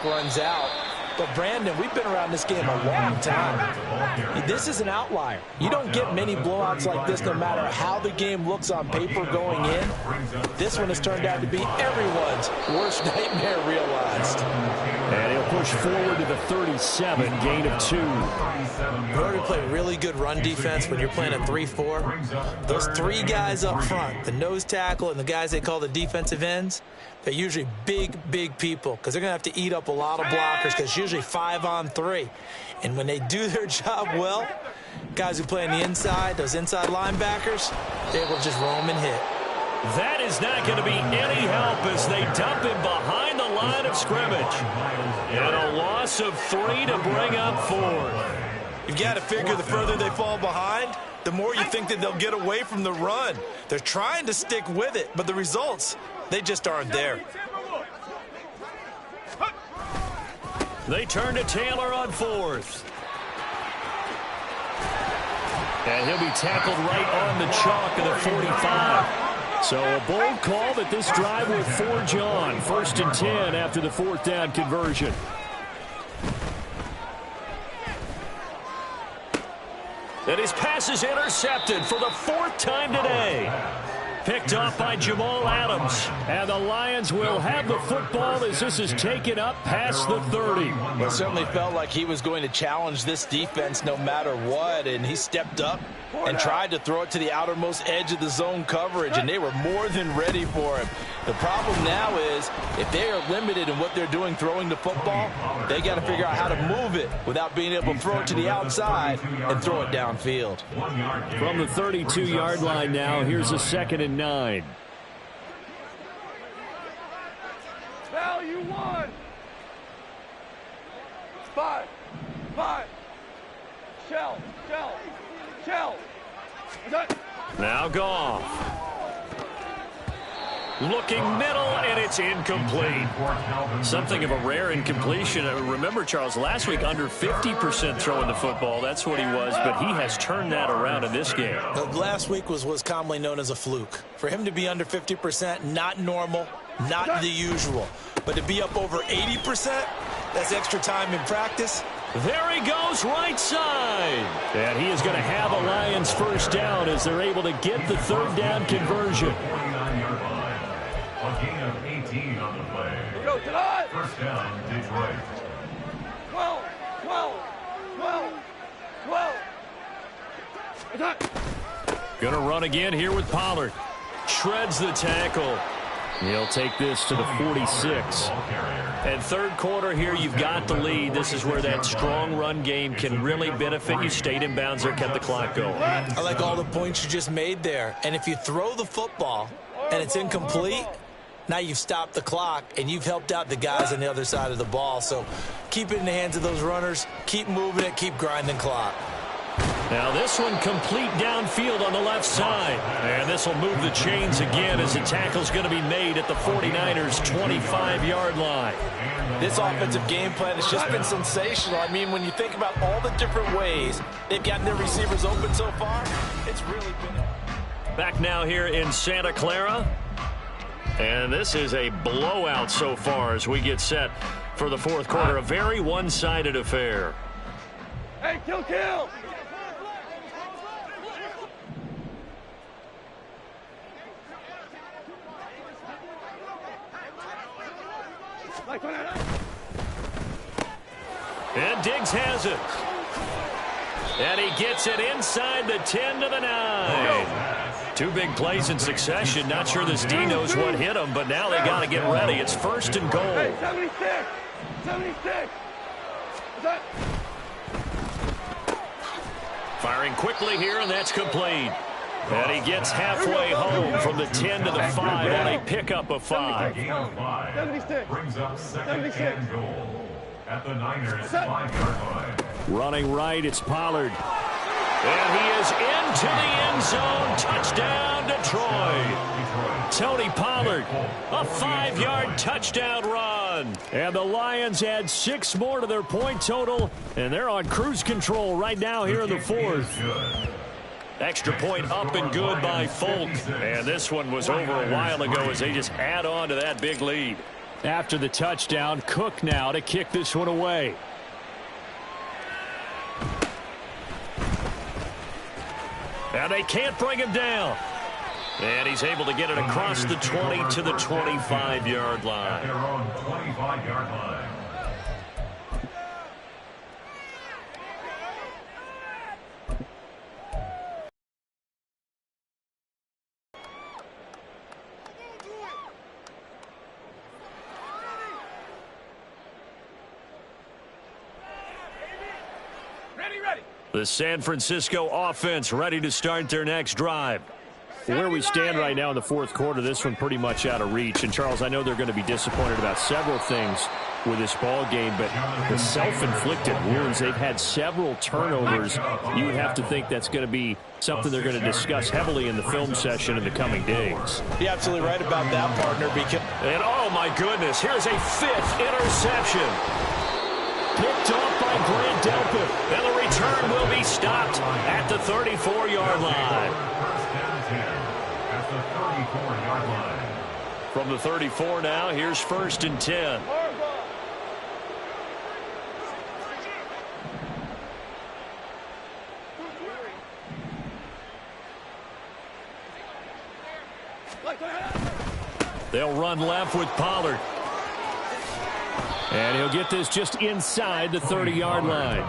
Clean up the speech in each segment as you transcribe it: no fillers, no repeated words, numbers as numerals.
runs out. But, Brandon, we've been around this game a long time. This is an outlier. You don't get many blowouts like this no matter how the game looks on paper going in. This one has turned out to be everyone's worst nightmare realized. And he'll push forward to the 37, gain of 2. In order to play really good run defense when you're playing a 3-4, those 3 guys up front, the nose tackle and the guys they call the defensive ends, they're usually big people because they're going to have to eat up a lot of blockers because it's usually 5-on-3. And when they do their job well, guys who play on the inside, those inside linebackers, they will just roam and hit. That is not going to be any help as they dump him behind the line of scrimmage. And a loss of 3 to bring up 4th. You've got to figure the further they fall behind, the more you think that they'll get away from the run. They're trying to stick with it, but the results, they just aren't there. They turn to Taylor on 4th. And he'll be tackled right on the chalk of the 45. So a bold call that this drive will forge on. 1st and 10 after the 4th down conversion. And his pass is intercepted for the 4th time today. Picked off by Jamal Adams. And the Lions will have the football as this is taken up past the 30. Well, it certainly felt like he was going to challenge this defense no matter what, and he stepped up and tried to throw it to the outermost edge of the zone coverage, and they were more than ready for him. The problem now is if they are limited in what they're doing throwing the football, they got to figure out how to move it without being able to throw it to the outside and throw it downfield. From the 32-yard line now, here's a 2nd and 9. Value 1. 5. Shell. Now Goff. Looking middle, and it's incomplete. Something of a rare incompletion. Remember, Charles, last week under 50% throwing the football. That's what he was, but he has turned that around in this game. Last week was commonly known as a fluke. For him to be under 50%, not normal, not the usual. But to be up over 80%, that's extra time in practice. There he goes, right side. And he is going to have a Lions 1st down as they're able to get the 3rd down conversion. A gain of 18 on the play. Go tonight. 1st down, Detroit. 12. Going to run again here with Pollard. Shreds the tackle. He'll take this to the 46. And 3rd quarter here, you've got the lead. This is where that strong run game can really benefit you. Stayed in bounds there, kept the clock going. I like all the points you just made there. And if you throw the football and it's incomplete, now you've stopped the clock and you've helped out the guys on the other side of the ball. So keep it in the hands of those runners. Keep moving it. Keep grinding clock. Now this one complete downfield on the left side. And this will move the chains again as the tackle's going to be made at the 49ers' 25-yard line. This offensive game plan has just been sensational. I mean, when you think about all the different ways they've gotten their receivers open so far, it's really been... Back now here in Santa Clara. And this is a blowout so far as we get set for the 4th quarter. A very one-sided affair. Hey, kill! And Diggs has it. And he gets it inside the 10 to the 9. 2 big plays in succession. Not sure this D knows what hit him, but now they got to get ready. It's 1st and goal. Hey, 76. Firing quickly here, and that's complete. And he gets halfway home from the 10 to the 5 on a pickup of 5. Gain of 5. 76. Brings up 2nd and goal at the Niners' 5-yard line. Running right, it's Pollard. And he is into the end zone. Touchdown, Detroit. Tony Pollard, a 5-yard touchdown run. And the Lions add 6 more to their point total, and they're on cruise control right now here in the 4th. Extra point up and good by Folk. And this one was over a while ago as they just add on to that big lead. After the touchdown, Cook now to kick this one away. And they can't bring him down. And he's able to get it across the 20 to the 25-yard line. Their own 25-yard line. The San Francisco offense ready to start their next drive. Where we stand right now in the fourth quarter, this one pretty much out of reach. And, Charles, I know they're going to be disappointed about several things with this ball game, but the self-inflicted wounds, they've had several turnovers. You would have to think that's going to be something they're going to discuss heavily in the film session in the coming days. You're absolutely right about that, partner. And, oh, my goodness, here's a fifth interception. Picked off by Grant Delpit, and the return will be stopped at the 34-yard line. First down 10 at the 34-yard line. From the 34 now, here's first and 10. They'll run left with Pollard. And he'll get this just inside the 30-yard line.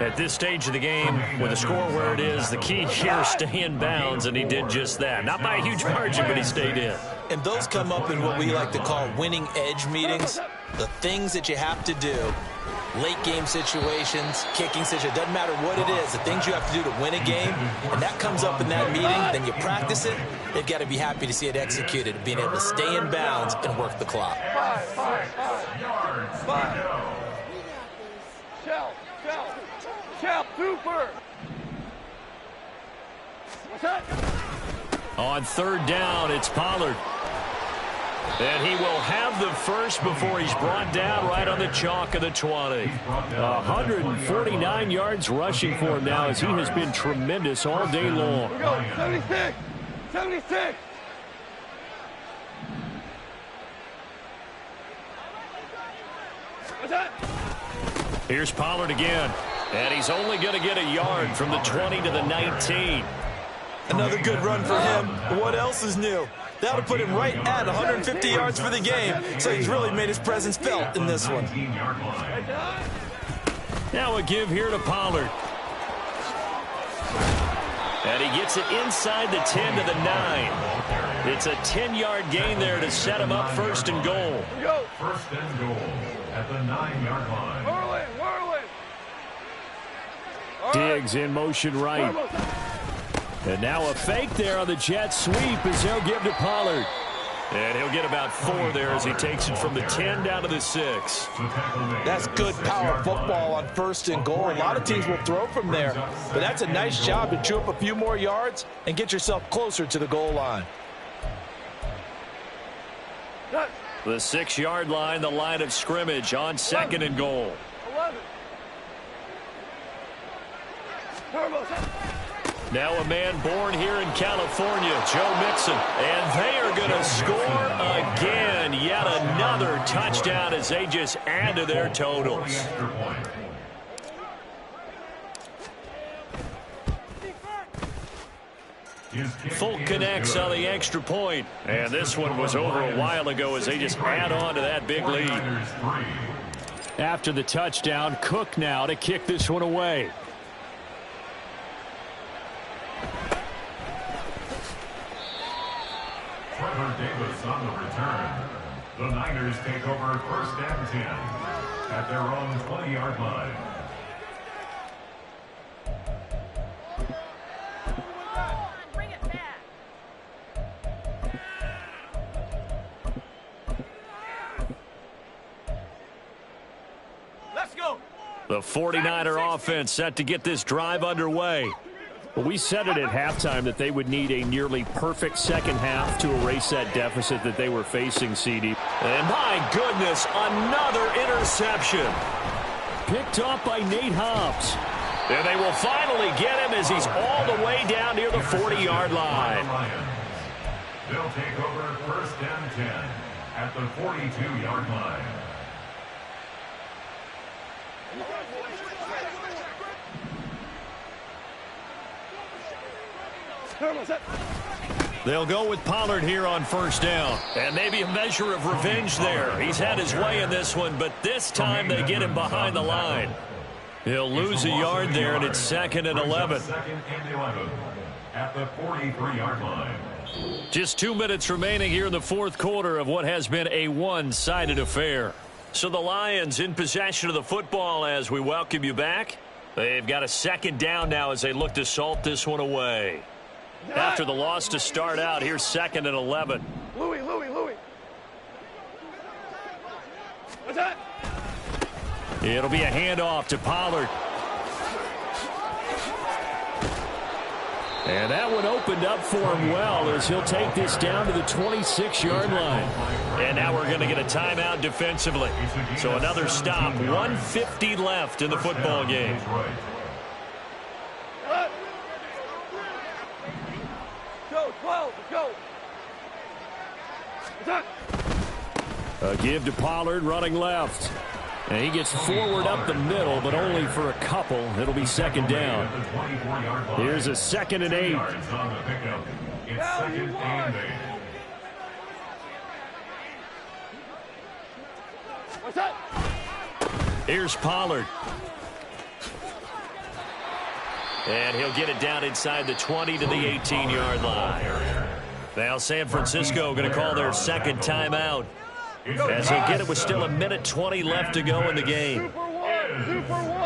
At this stage of the game, with the score where it is, the key here, stay in bounds, and he did just that. Not by a huge margin, but he stayed in. And those come up in what we like to call winning edge meetings. The things that you have to do, late game situations, kicking situations, doesn't matter what it is, the things you have to do to win a game, and that comes up in that meeting, then you practice it, they've got to be happy to see it executed, being able to stay in bounds and work the clock. Five. Shout, super. What's that? On third down, it's Pollard. And he will have the first before he's brought down right on the chalk of the 20. 149 yards rushing for him now, as he has been tremendous all day long. Here we go, 76. 76. What's that? Here's Pollard again. And he's only going to get a yard from the 20 to the 19. Another good run for him. What else is new? That'll put him right at 150 yards for the game, so he's really made his presence felt in this one. Now a give here to Pollard. And he gets it inside the 10 to the 9. It's a 10-yard gain there to set him up first and goal. First and goal at the 9-yard line. Whirling. Diggs in motion right. And now a fake there on the jet sweep as he'll give to Pollard. And he'll get about 4 there as he takes it from the 10 down to the 6. That's good power football on first and goal. A lot of teams will throw from there, but that's a nice job to chew up a few more yards and get yourself closer to the goal line. The 6-yard line, the line of scrimmage on second and goal. 11. Now a man born here in California, Joe Mixon. And they are going to score again. Yet another touchdown as they just add to their totals. Folk connects on the extra point. And this one was over a while ago as they just add on to that big lead. After the touchdown, Cook now to kick this one away. Trevor Davis on the return. The Niners take over first and 10 at their own 20-yard line. Bring it back. Let's go. The 49er offense set to get this drive underway. Well, we said it at halftime that they would need a nearly perfect second half to erase that deficit that they were facing, CD. And my goodness, another interception. Picked off by Nate Hobbs. And they will finally get him as he's all the way down near the 40-yard line. They'll take over first and 10 at the 42-yard line. They'll go with Pollard here on first down. And maybe a measure of revenge there. He's had his way in this one, but this time they get him behind the line. He'll lose a yard there, and it's 2nd and 11. Second and 11 at the 43-yard line. Just 2 minutes remaining here in the fourth quarter of what has been a one-sided affair. So the Lions in possession of the football as we welcome you back. They've got a second down now as they look to salt this one away. After the loss to start out, here's 2nd and 11. Louis. What's that? It'll be a handoff to Pollard. And that one opened up for him well as he'll take this down to the 26-yard line. And now we're going to get a timeout defensively. So another stop, 1:50 left in the football game. Go, 12, go. What's that? A give to Pollard running left. And he gets forward up the middle, but only for a couple. It'll be second down. Here's a 2nd and 8. It's 2nd and 8. What's that? Here's Pollard. And he'll get it down inside the 20 to the 18-yard line. Now San Francisco going to call their second timeout, as they get it with still 1:20 left to go in the game. Super one.